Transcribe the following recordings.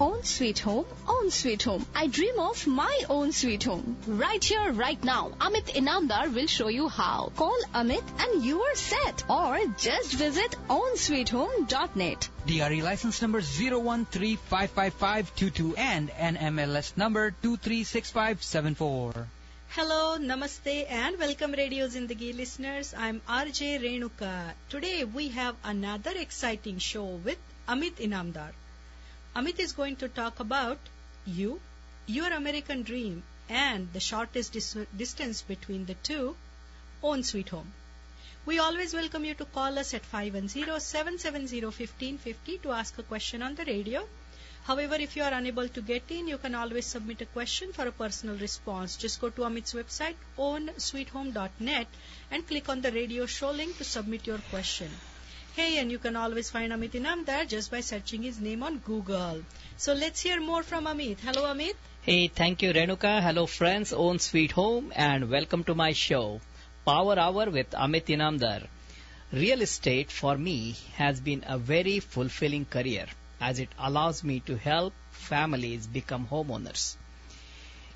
Own sweet home, own sweet home. I dream of my own sweet home. Right here, right now. Amit Inamdar will show you how. Call Amit and you are set. Or just visit ownsweethome.net. DRE license number 013555522 and NMLS number 236574. Hello, namaste and welcome Radio Zindagi listeners. I'm RJ Renuka. Today we have another exciting show with Amit Inamdar. Amit is going to talk about you, your American dream, and the shortest distance between the two, own sweet home. We always welcome you to call us at 510-770-1550 to ask a question on the radio. However, if you are unable to get in, you can always submit a question for a personal response. Just go to Amit's website, ownsweethome.net, and click on the radio show link to submit your question. Hey, and you can always find Amit Inamdar just by searching his name on Google. So let's hear more from Amit. Hello, Amit. Hey, thank you, Renuka. Hello, friends, own sweet home, and welcome to my show, Power Hour with Amit Inamdar. Real estate for me has been a very fulfilling career as it allows me to help families become homeowners.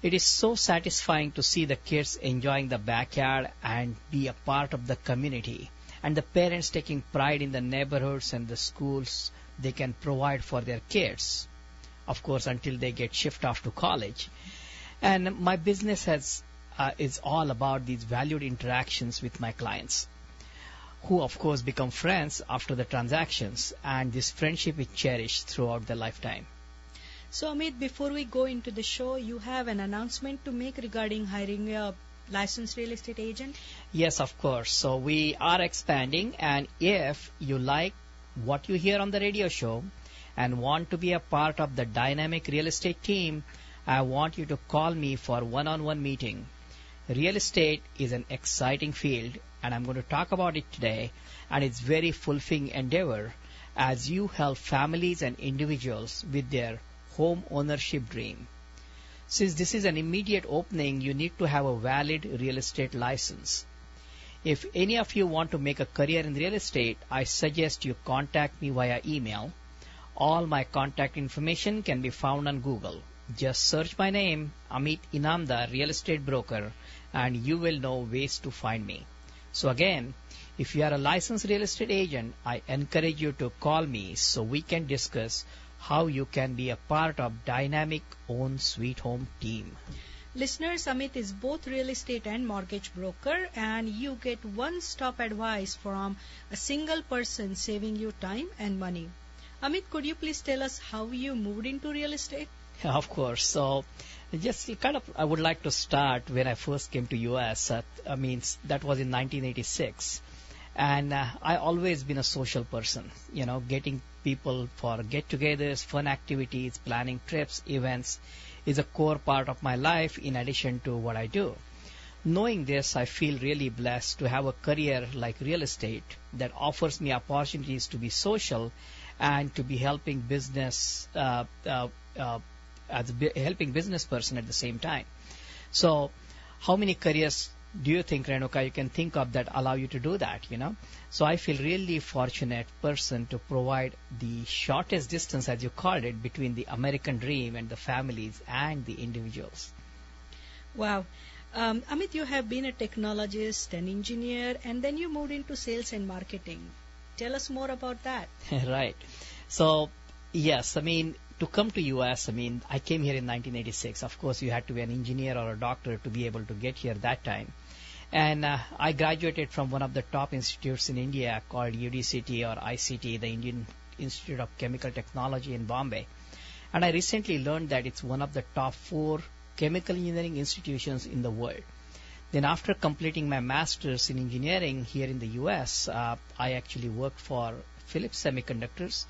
It is so satisfying to see the kids enjoying the backyard and be a part of the community, and the parents taking pride in the neighborhoods and the schools they can provide for their kids, of course, until they get shipped off to college. And my business is all about these valued interactions with my clients, who, of course, become friends after the transactions, and this friendship is cherished throughout their lifetime. So, Amit, before we go into the show, you have an announcement to make regarding hiring a licensed real estate agent? Yes, of course. So we are expanding, and if you like what you hear on the radio show and want to be a part of the dynamic real estate team, I want you to call me for one-on-one meeting. Real estate is an exciting field, and I'm going to talk about it today, and it's very fulfilling endeavor as you help families and individuals with their home ownership dream. Since this is an immediate opening, you need to have a valid real estate license. If any of you want to make a career in real estate, I suggest you contact me via email. All my contact information can be found on Google. Just search my name, Amit Inamdar, real estate broker, and you will know ways to find me. So again, if you are a licensed real estate agent, I encourage you to call me so we can discuss how you can be a part of dynamic own sweet home team. Listeners, Amit is both real estate and mortgage broker, and you get one-stop advice from a single person, saving you time and money. Amit, could you please tell us how you moved into real estate? Of course. So just I would like to start when I first came to US. That was in 1986. And I always been a social person, getting people for get-togethers, fun activities, planning trips, events is a core part of my life in addition to what I do. Knowing this, I feel really blessed to have a career like real estate that offers me opportunities to be social and to be helping business helping business person at the same time. So how many careers do you think, Renuka, you can think of that allow you to do that, So I feel really fortunate person to provide the shortest distance, as you called it, between the American dream and the families and the individuals. Wow. Amit, you have been a technologist, an engineer, and then you moved into sales and marketing. Tell us more about that. Right. So, yes, to come to US, I came here in 1986. Of course, you had to be an engineer or a doctor to be able to get here that time. And I graduated from one of the top institutes in India called UDCT or ICT, the Indian Institute of Chemical Technology in Bombay. And I recently learned that it's one of the top 4 chemical engineering institutions in the world. Then after completing my master's in engineering here in the US, I actually worked for Philips Semiconductors,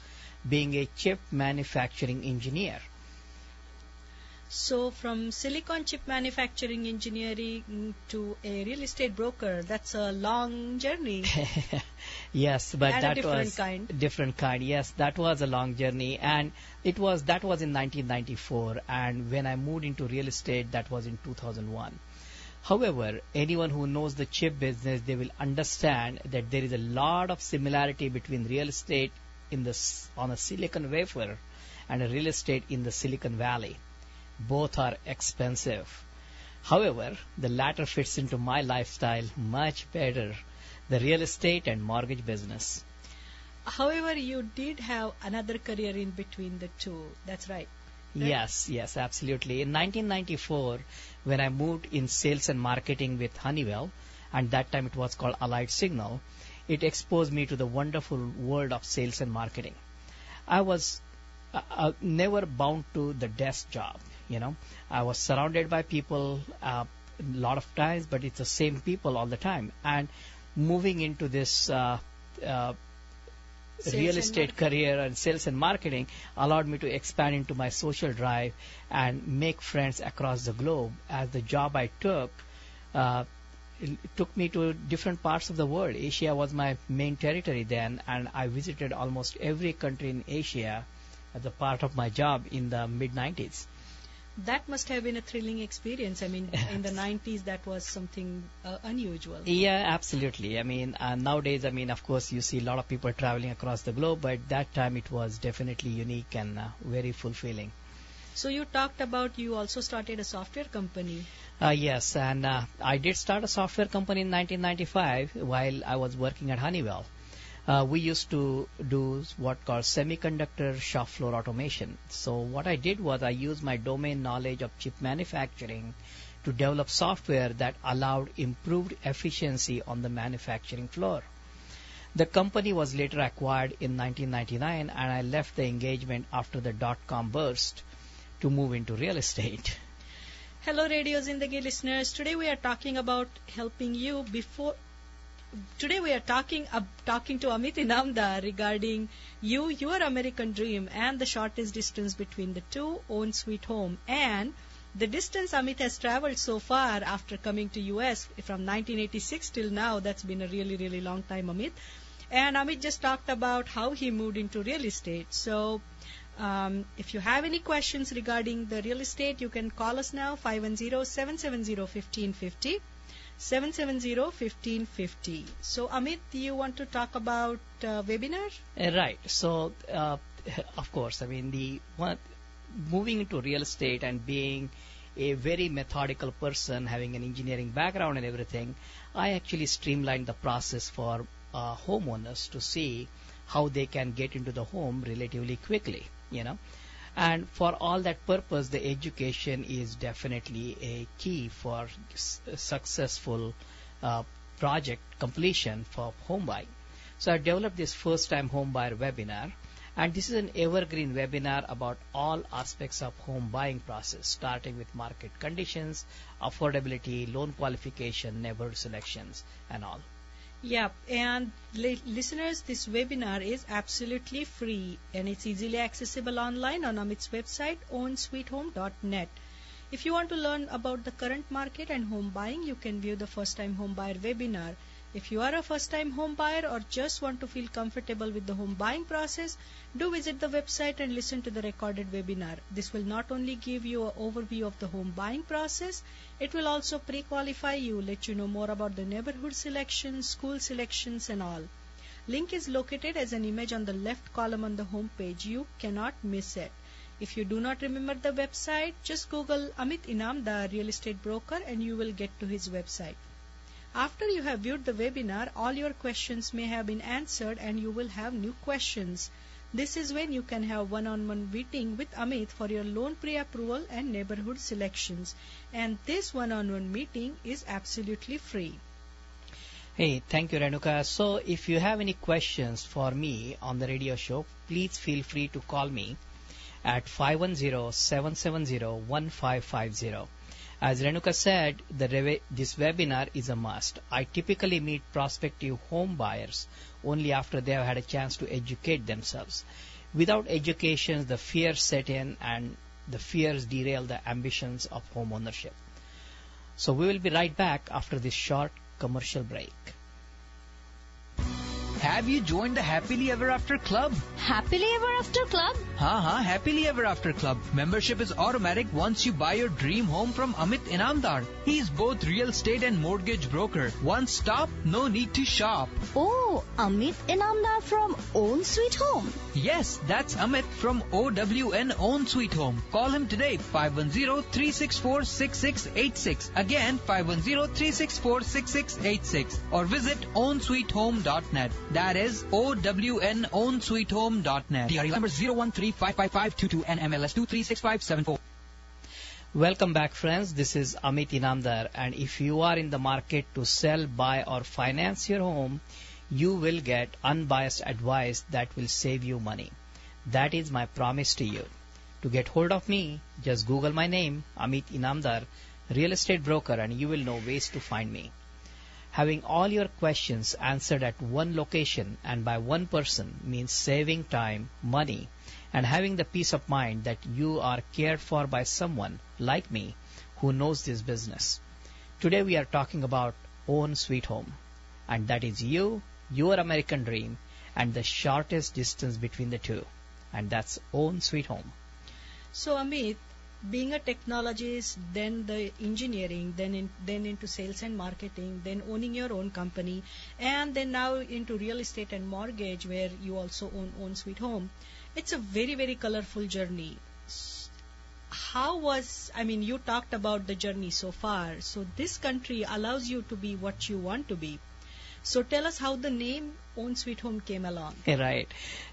being a chip manufacturing engineer. So from silicon chip manufacturing engineering to a real estate broker, that's a long journey. Yes, but and that was different kind. Yes, that was a long journey, and that was in 1994. And when I moved into real estate, that was in 2001. However, anyone who knows the chip business, they will understand that there is a lot of similarity between real estate on a silicon wafer and real estate in the Silicon Valley. Both are expensive. However, the latter fits into my lifestyle much better, the real estate and mortgage business. However, you did have another career in between the two. That's right. Yes, absolutely. In 1994, when I moved in sales and marketing with Honeywell, and that time it was called Allied Signal, it exposed me to the wonderful world of sales and marketing. I was never bound to the desk job, I was surrounded by people a lot of times, but it's the same people all the time. And moving into this real estate career and sales and marketing allowed me to expand into my social drive and make friends across the globe. As the job I took, it took me to different parts of the world. Asia was my main territory then, and I visited almost every country in Asia as a part of my job in the mid-90s. That must have been a thrilling experience. I mean, in the 90s, that was something unusual. Yeah, absolutely. I mean, nowadays, of course, you see a lot of people traveling across the globe, but at that time it was definitely unique and very fulfilling. So you talked about you also started a software company. Yes, and I did start a software company in 1995 while I was working at Honeywell. We used to do what called semiconductor shop floor automation. So what I did was I used my domain knowledge of chip manufacturing to develop software that allowed improved efficiency on the manufacturing floor. The company was later acquired in 1999, and I left the engagement after the dot-com burst to move into real estate. Hello, Radio Zindagi listeners. Today we are talking about helping you Today we are talking to Amit Inamdar regarding your American dream and the shortest distance between the two, own sweet home, and the distance Amit has traveled so far after coming to US from 1986 till now. That's been a really, really long time, Amit. And Amit just talked about how he moved into real estate. So if you have any questions regarding the real estate, you can call us now, 510-770-1550. 770-1550. So, Amit, you want to talk about webinar? Right. So, of course, moving into real estate and being a very methodical person, having an engineering background and everything, I actually streamlined the process for homeowners to see how they can get into the home relatively quickly, And for all that purpose, the education is definitely a key for successful project completion for home buying. So I developed this first-time home buyer webinar, and this is an evergreen webinar about all aspects of home buying process, starting with market conditions, affordability, loan qualification, neighborhood selections, and all. Yeah, and listeners, this webinar is absolutely free and it's easily accessible online on Amit's website, ownsweethome.net. If you want to learn about the current market and home buying, you can view the first time home buyer webinar. If you are a first time home buyer or just want to feel comfortable with the home buying process, do visit the website and listen to the recorded webinar. This will not only give you an overview of the home buying process, it will also pre-qualify you, let you know more about the neighborhood selections, school selections and all. Link is located as an image on the left column on the home page. You cannot miss it. If you do not remember the website, just Google Amit Inamdar, real estate broker, and you will get to his website. After you have viewed the webinar, all your questions may have been answered and you will have new questions. This is when you can have one-on-one meeting with Amit for your loan pre-approval and neighborhood selections. And this one-on-one meeting is absolutely free. Hey, thank you, Renuka. So if you have any questions for me on the radio show, please feel free to call me at 510-770-1550. As Renuka said, this webinar is a must. I typically meet prospective home buyers only after they have had a chance to educate themselves. Without education, the fears set in and the fears derail the ambitions of home ownership. So we will be right back after this short commercial break. Have you joined the Happily Ever After Club? Happily Ever After Club? हाँ, Happily Ever After Club. Membership is automatic once you buy your dream home from Amit Inamdar. He is both real estate and mortgage broker. One stop, no need to shop. Oh, Amit Inamdar from Own Sweet Home. Yes, that's Amit from OWN Own Sweet Home. Call him today, 510-364-6686. Again, 510-364-6686. Or visit ownsweethome.net. That is ownsweethome.net. DRE number 013555522 NMLS 236574. Welcome back, friends. This is Amit Inamdar, and if you are in the market to sell, buy or finance your home, you will get unbiased advice that will save you money. That is my promise to you. To get hold of me, just Google my name, Amit Inamdar, real estate broker, and you will know ways to find me. Having all your questions answered at one location and by one person means saving time, money, and having the peace of mind that you are cared for by someone like me who knows this business. Today we are talking about Own Sweet Home, and that is you, your American dream, and the shortest distance between the two, and that's Own Sweet Home. So Amit, being a technologist, then the engineering, then into sales and marketing, then owning your own company, and then now into real estate and mortgage, where you also own Sweet Home. It's a very, very colorful journey. You talked about the journey so far. So this country allows you to be what you want to be. So tell us how the name Own Sweet Home came along. Right.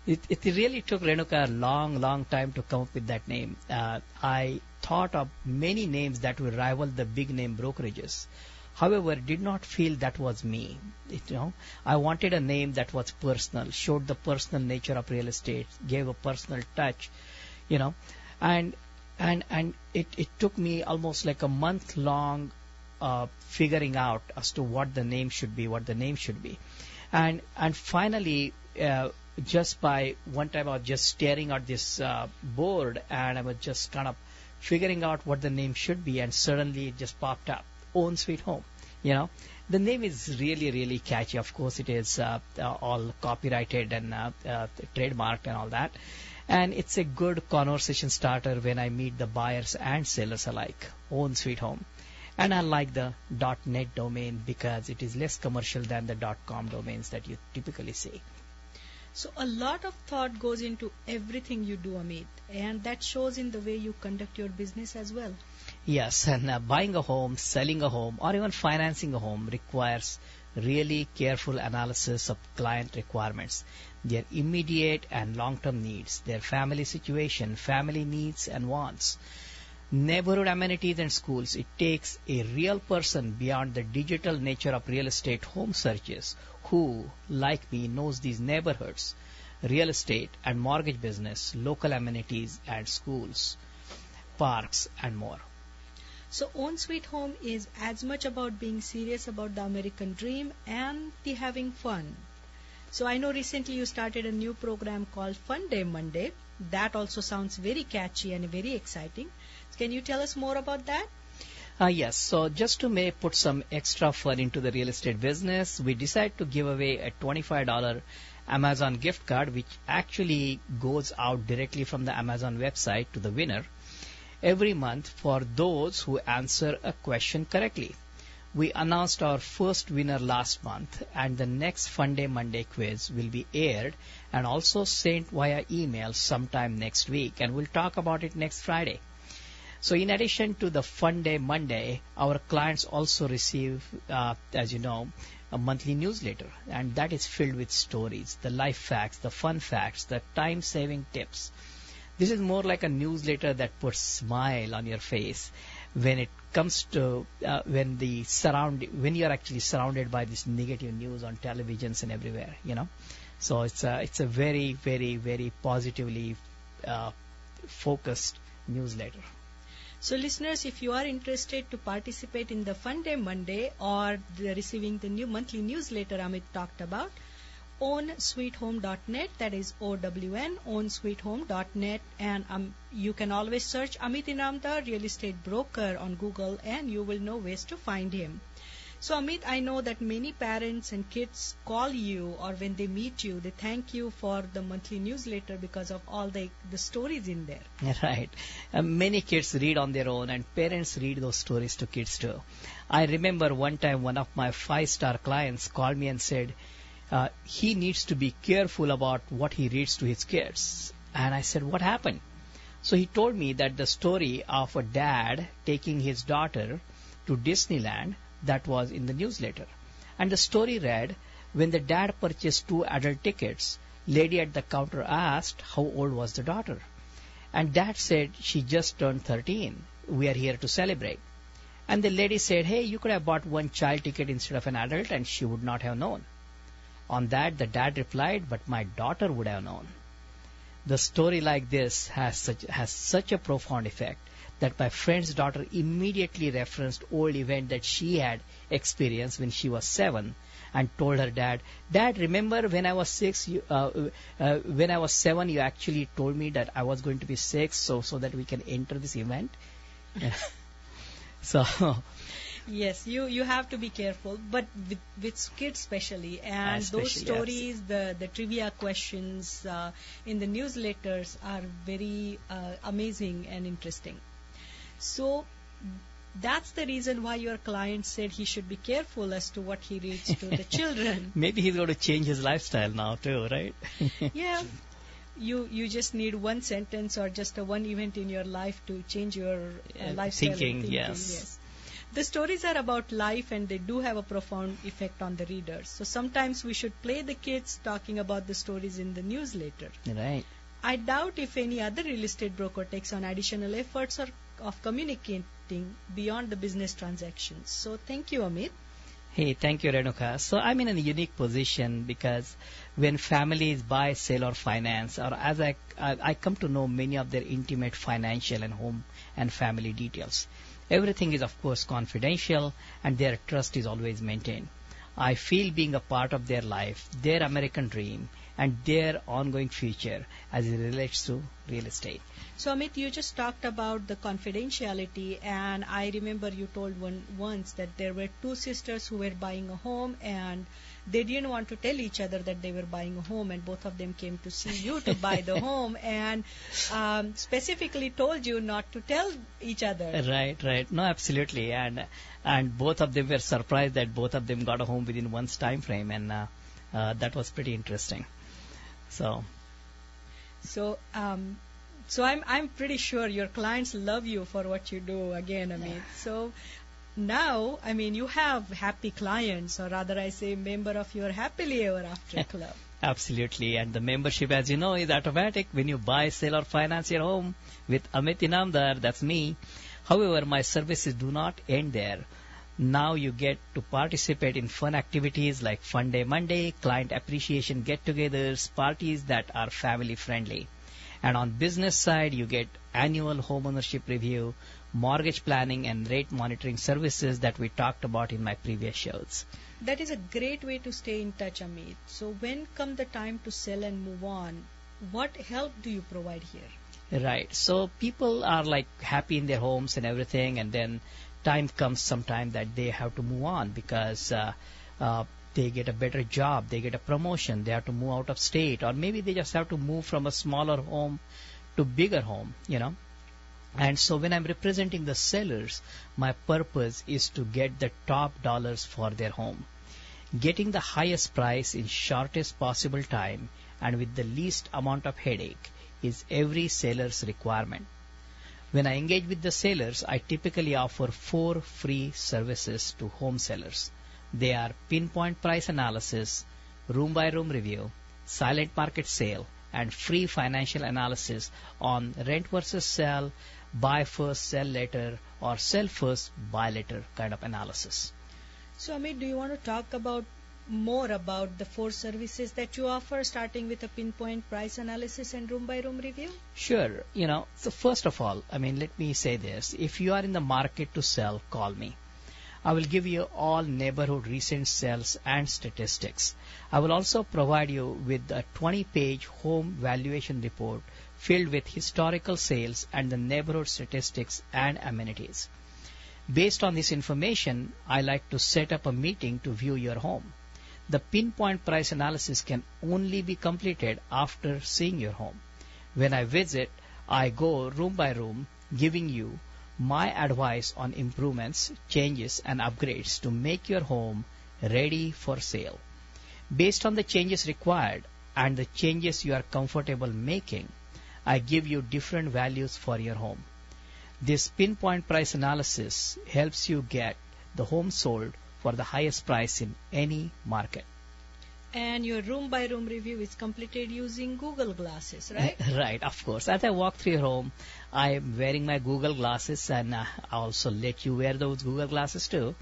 It really took Renuka a long time to come up with that name. I thought of many names that would rival the big name brokerages. However, did not feel that was me. I wanted a name that was personal, showed the personal nature of real estate, gave a personal touch, and it took me almost like a month long figuring out as to what the name should be, and finally, just by one time I was just staring at this board, and I was just kind of figuring out what the name should be, and suddenly it just popped up, Own Sweet Home. The name is really catchy. Of course, it is all copyrighted and trademarked and all that. And it's a good conversation starter when I meet the buyers and sellers alike. Own Sweet Home. And I like the .net domain because it is less commercial than the .com domains that you typically see. So a lot of thought goes into everything you do, Amit, and that shows in the way you conduct your business as well. Yes, and buying a home, selling a home, or even financing a home requires really careful analysis of client requirements, their immediate and long-term needs, their family situation, family needs and wants, neighborhood amenities and schools. It takes a real person beyond the digital nature of real estate home searches who, like me, knows these neighborhoods, real estate and mortgage business, local amenities and schools, parks and more. So Own Sweet Home is as much about being serious about the American dream and the having fun. So I know recently you started a new program called Fun Day Monday. That also sounds very catchy and very exciting. Can you tell us more about that? Yes. So just to put some extra fun into the real estate business, we decided to give away a $25 Amazon gift card, which actually goes out directly from the Amazon website to the winner every month for those who answer a question correctly. We announced our first winner last month, and the next Fun Day Monday quiz will be aired and also sent via email sometime next week, and we'll talk about it next Friday. So in addition to the Fun Day Monday, our clients also receive, as you know, a monthly newsletter, and that is filled with stories, the life facts, the fun facts, the time-saving tips. This is more like a newsletter that puts a smile on your face when it comes to when you're actually surrounded by this negative news on televisions and everywhere, So it's a very, very, very positively focused newsletter. So listeners, if you are interested to participate in the Fun Day Monday or receiving the new monthly newsletter Amit talked about, ownsweethome.net, that is OWN, ownsweethome.net, and you can always search Amit Inamdar, real estate broker on Google, and you will know ways to find him. So Amit, I know that many parents and kids call you, or when they meet you, they thank you for the monthly newsletter because of all the stories in there. Right. Many kids read on their own, and parents read those stories to kids too. I remember one time one of my 5-star clients called me and said he needs to be careful about what he reads to his kids. And I said, what happened? So he told me that the story of a dad taking his daughter to Disneyland, that was in the newsletter. And the story read, when the dad purchased 2 adult tickets, lady at the counter asked how old was the daughter. And dad said, she just turned 13. We are here to celebrate. And the lady said, hey, you could have bought 1 child ticket instead of an adult, and she would not have known. On that, the dad replied, but my daughter would have known. The story like this has such a profound effect that my friend's daughter immediately referenced old event that she had experienced when she was 7 and told her dad, Dad, remember when I was 7, you actually told me that I was going to be 6 so that we can enter this event? So... Yes, you have to be careful, but with kids especially, and those stories, yes. the trivia questions in the newsletters are very amazing and interesting. So that's the reason why your client said he should be careful as to what he reads to the children. Maybe he's going to change his lifestyle now too, right? Yeah. You just need one sentence or just one event in your life to change your lifestyle. Thinking, yes. The stories are about life, and they do have a profound effect on the readers. So sometimes we should play the kids talking about the stories in the newsletter. Right. I doubt if any other real estate broker takes on additional efforts of communicating beyond the business transactions. So thank you, Amit. Hey, thank you, Renuka. So I'm in a unique position because when families buy, sell, or finance, or as I come to know many of their intimate financial and home and family details. Everything is, of course, confidential, and their trust is always maintained. I feel being a part of their life, their American dream, and their ongoing future as it relates to real estate. So, Amit, you just talked about the confidentiality, and I remember you told once that there were 2 sisters who were buying a home, and they didn't want to tell each other that they were buying a home, and both of them came to see you to buy the home, and specifically told you not to tell each other. Right. No, absolutely. And both of them were surprised that both of them got a home within one's time frame, and that was pretty interesting. So I'm pretty sure your clients love you for what you do again, Amit. So now, I mean, you have happy clients, or rather I say member of your Happily Ever After Club. Absolutely. And the membership, as you know, is automatic when you buy, sell, or finance your home with Amit Inamdar. That's me. However, my services do not end there. Now you get to participate in fun activities like Fun Day Monday, client appreciation get-togethers, parties that are family-friendly. And on business side, you get annual homeownership review, mortgage planning, and rate monitoring services that we talked about in my previous shows. That is a great way to stay in touch, Amit. So when come the time to sell and move on, what help do you provide here? Right. So people are like happy in their homes and everything, and then time comes sometime that they have to move on because they get a better job, they get a promotion, they have to move out of state, or maybe they just have to move from a smaller home to bigger home, you know. And so when I'm representing the sellers, my purpose is to get the top dollars for their home. Getting the highest price in shortest possible time and with the least amount of headache is every seller's requirement. When I engage with the sellers, I typically offer 4 free services to home sellers. They are pinpoint price analysis, room-by-room review, silent market sale, and free financial analysis on rent versus sell, buy first, sell later, or sell first, buy later kind of analysis. So, Amit, do you want to talk about more about the 4 services that you offer, starting with a pinpoint price analysis and room-by-room review? Sure. You know, so first of all, I mean, let me say this. If you are in the market to sell, call me. I will give you all neighborhood recent sales and statistics. I will also provide you with a 20-page home valuation report filled with historical sales and the neighborhood statistics and amenities. Based on this information, I like to set up a meeting to view your home. The pinpoint price analysis can only be completed after seeing your home. When I visit, I go room by room, giving you my advice on improvements, changes, and upgrades to make your home ready for sale. Based on the changes required and the changes you are comfortable making, I give you different values for your home. This pinpoint price analysis helps you get the home sold for the highest price in any market. And your room by room review is completed using Google glasses, right? Right, of course. As I walk through your home, I am wearing my Google glasses, and I also let you wear those Google glasses too.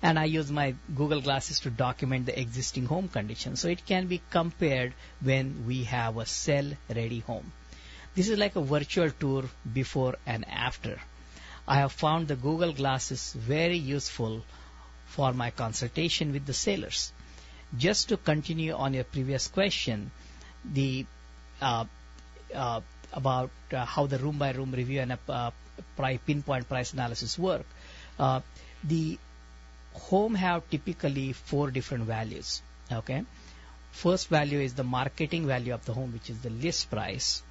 And I use my Google glasses to document the existing home condition, so it can be compared when we have a sell-ready home. This is like a virtual tour before and after. I have found the Google glasses very useful for my consultation with the sellers. Just to continue on your previous question, about how the room-by-room review and pinpoint price analysis work, the home have typically 4 different values. Okay, first value is the marketing value of the home, which is the list price.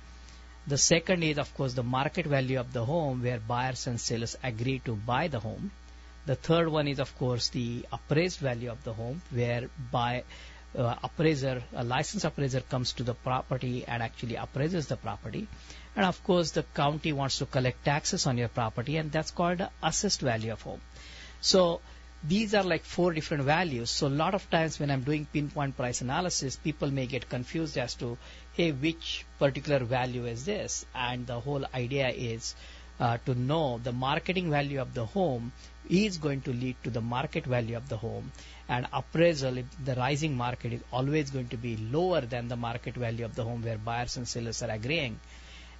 The second is, of course, the market value of the home, where buyers and sellers agree to buy the home. The third one is, of course, the appraised value of the home, where a licensed appraiser comes to the property and actually appraises the property. And of course, the county wants to collect taxes on your property, and that's called the assessed value of home. So these are like 4 different values. So a lot of times when I'm doing pinpoint price analysis, people may get confused as to, hey, which particular value is this? And the whole idea is to know the marketing value of the home is going to lead to the market value of the home, and appraisal, if the rising market, is always going to be lower than the market value of the home, where buyers and sellers are agreeing,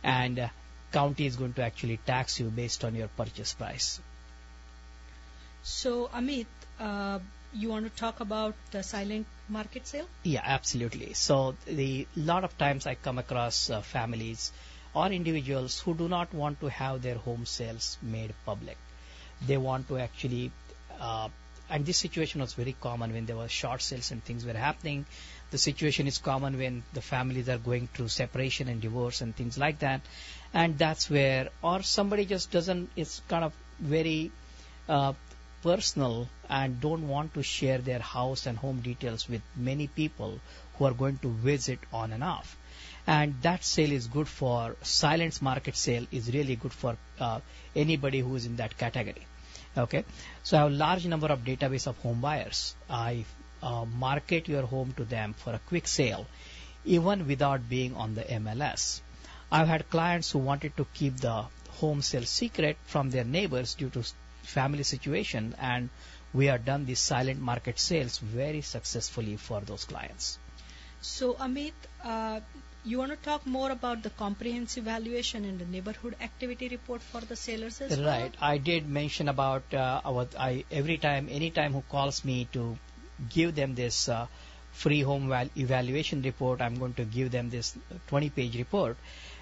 and county is going to actually tax you based on your purchase price. So, Amit, you want to talk about the silent market sale? Yeah, absolutely. So a lot of times I come across families or individuals who do not want to have their home sales made public. They want to actually, and this situation was very common when there were short sales and things were happening. The situation is common when the families are going through separation and divorce and things like that. And that's where, or somebody just doesn't, it's kind of very personal and don't want to share their house and home details with many people who are going to visit on and off. And that sale is good for, silent market sale is really good for anybody who is in that category. Okay, so I have a large number of database of home buyers. I market your home to them for a quick sale, even without being on the MLS. I've had clients who wanted to keep the home sale secret from their neighbors due to family situation, and we have done these silent market sales very successfully for those clients. So, Amit, you want to talk more about the comprehensive valuation and the neighborhood activity report for the sellers as well? Right. I did mention about anytime who calls me to give them this free home evaluation report, I'm going to give them this 20-page report.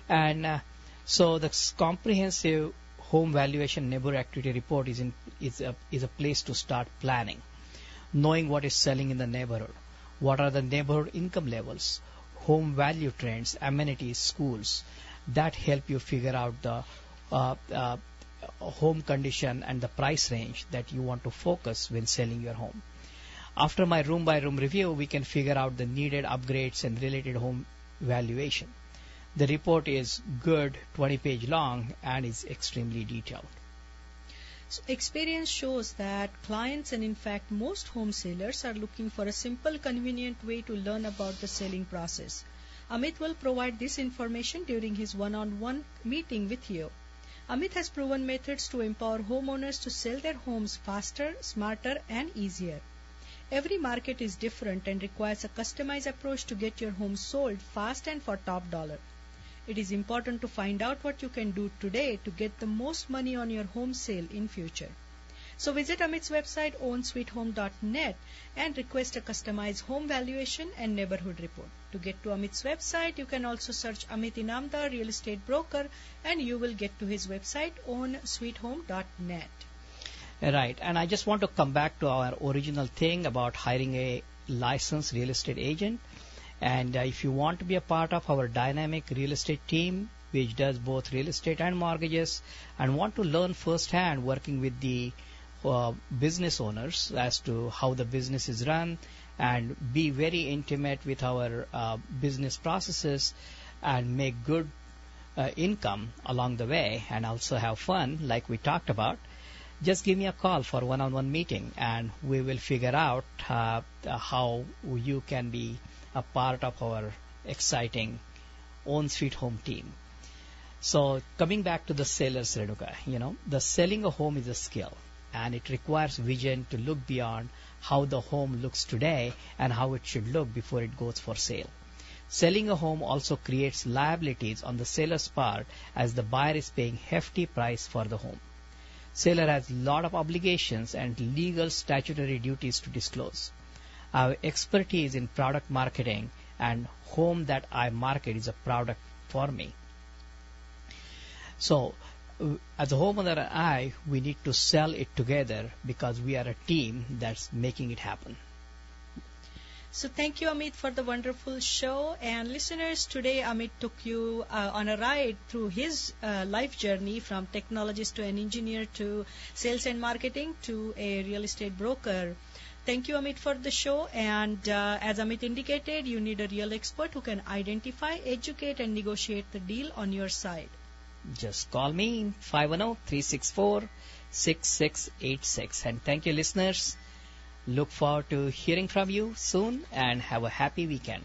And so the comprehensive home valuation neighborhood activity report is a place to start planning, knowing what is selling in the neighborhood, what are the neighborhood income levels, home value trends, amenities, schools, that help you figure out the home condition and the price range that you want to focus when selling your home. After my room-by-room review, we can figure out the needed upgrades and related home valuation. The report is good, 20-page long, and is extremely detailed. So experience shows that clients and in fact most home sellers are looking for a simple, convenient way to learn about the selling process. Amit will provide this information during his one-on-one meeting with you. Amit has proven methods to empower homeowners to sell their homes faster, smarter, and easier. Every market is different and requires a customized approach to get your home sold fast and for top dollar. It is important to find out what you can do today to get the most money on your home sale in future. So visit Amit's website ownsweethome.net and request a customized home valuation and neighborhood report. To get to Amit's website, you can also search Amit Inamdar, real estate broker, and you will get to his website ownsweethome.net. Right. And I just want to come back to our original thing about hiring a licensed real estate agent. And if you want to be a part of our dynamic real estate team, which does both real estate and mortgages, and want to learn firsthand working with the business owners as to how the business is run and be very intimate with our business processes and make good income along the way and also have fun like we talked about, just give me a call for one-on-one meeting and we will figure out how you can be a part of our exciting own sweet home team. So coming back to the sellers, Renuka, the selling a home is a skill and it requires vision to look beyond how the home looks today and how it should look before it goes for sale. Selling a home also creates liabilities on the seller's part as the buyer is paying hefty price for the home. Seller has a lot of obligations and legal statutory duties to disclose. Our expertise in product marketing and home that I market is a product for me. So, as a homeowner and we need to sell it together because we are a team that's making it happen. So thank you, Amit, for the wonderful show. And listeners, today Amit took you on a ride through his life journey from technologist to an engineer to sales and marketing to a real estate broker. Thank you, Amit, for the show. And as Amit indicated, you need a real expert who can identify, educate, and negotiate the deal on your side. Just call me 510-364-6686. And thank you, listeners. Look forward to hearing from you soon and have a happy weekend.